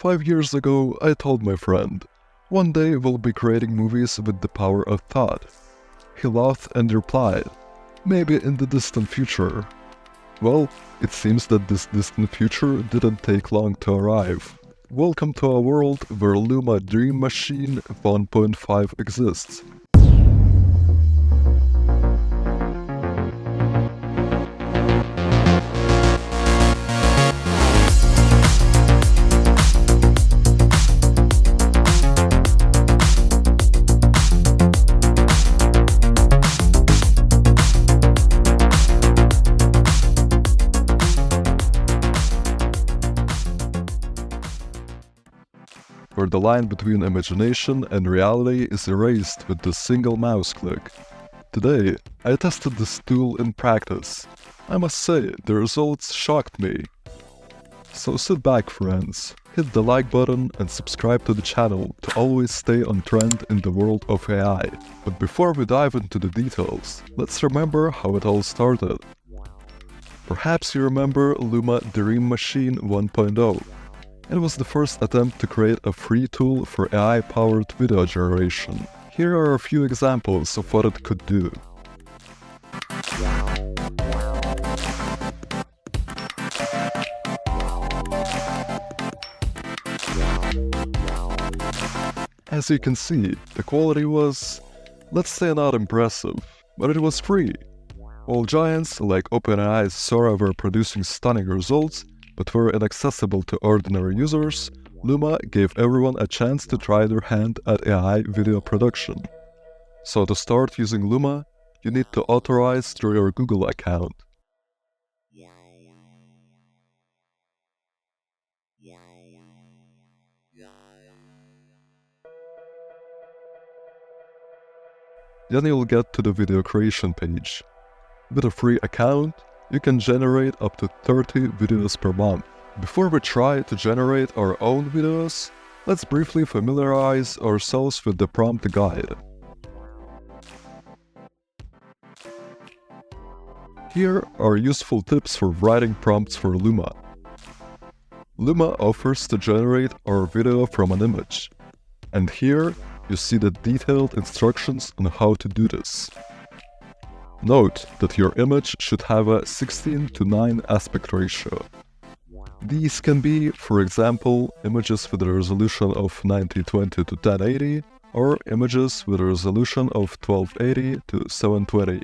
5 years ago, I told my friend, one day we'll be creating movies with the power of thought. He laughed and replied, maybe in the distant future. Well, it seems that this distant future didn't take long to arrive. Welcome to a world where Luma Dream Machine 1.5 exists. Where the line between imagination and reality is erased with a single mouse click. Today, I tested this tool in practice. I must say, the results shocked me. So sit back, friends, hit the like button and subscribe to the channel to always stay on trend in the world of AI. But before we dive into the details, let's remember how it all started. Perhaps you remember Luma Dream Machine 1.0. It was the first attempt to create a free tool for AI-powered video generation. Here are a few examples of what it could do. As you can see, the quality was, let's say, not impressive, but it was free. While giants like OpenAI's Sora were producing stunning results, but were inaccessible to ordinary users, Luma gave everyone a chance to try their hand at AI video production. So to start using Luma, you need to authorize through your Google account. Then you'll get to the video creation page. With a free account, you can generate up to 30 videos per month. Before we try to generate our own videos, let's briefly familiarize ourselves with the prompt guide. Here are useful tips for writing prompts for Luma. Luma offers to generate our video from an image. And here you see the detailed instructions on how to do this. Note that your image should have a 16:9 aspect ratio. These can be, for example, images with a resolution of 1920 to 1080 or images with a resolution of 1280 to 720.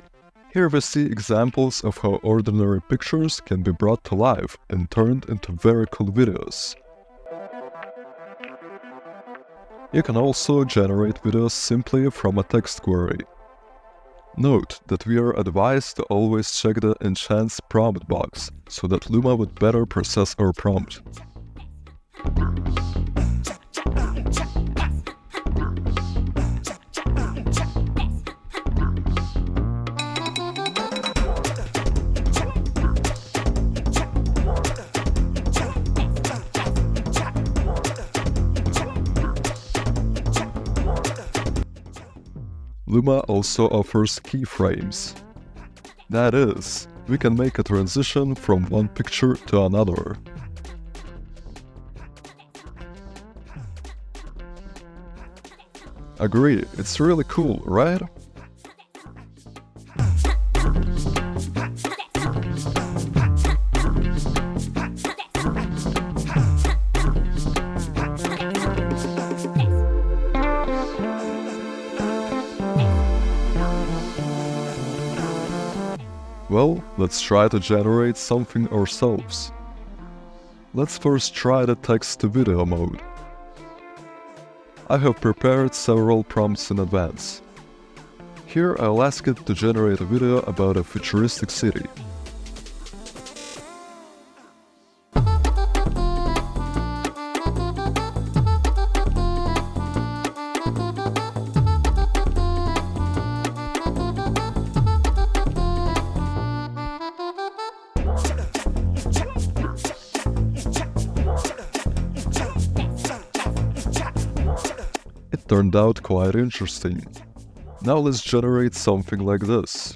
Here we see examples of how ordinary pictures can be brought to life and turned into very cool videos. You can also generate videos simply from a text query. Note that we are advised to always check the enchants prompt box, so that Luma would better process our prompt. Luma also offers keyframes. That is, we can make a transition from one picture to another. Agree, it's really cool, right? Well, let's try to generate something ourselves. Let's first try the text-to-video mode. I have prepared several prompts in advance. Here I'll ask it to generate a video about a futuristic city. It turned out quite interesting. Now let's generate something like this.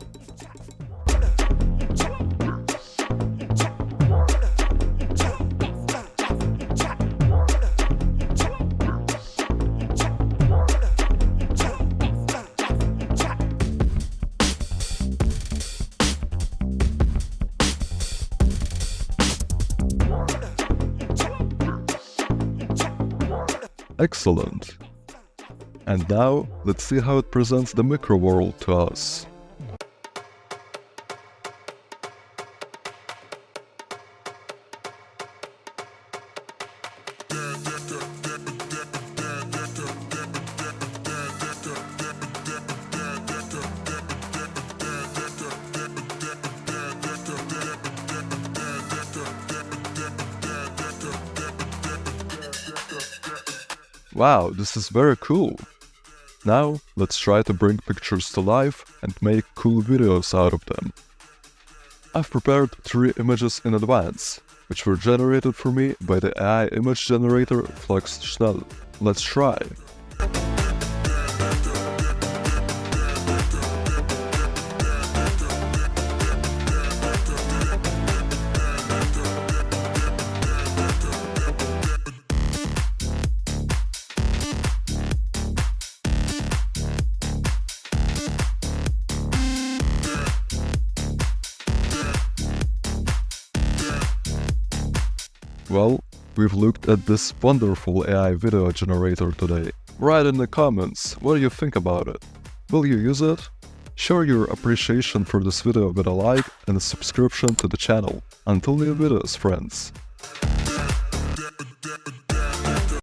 Excellent. And now, let's see how it presents the micro world to us. Wow, this is very cool. Now, let's try to bring pictures to life and make cool videos out of them. I've prepared 3 images in advance, which were generated for me by the AI image generator Flux Schnell. Let's try. Well, we've looked at this wonderful AI video generator today. Write in the comments, what do you think about it? Will you use it? Show your appreciation for this video with a like and a subscription to the channel. Until new videos, friends.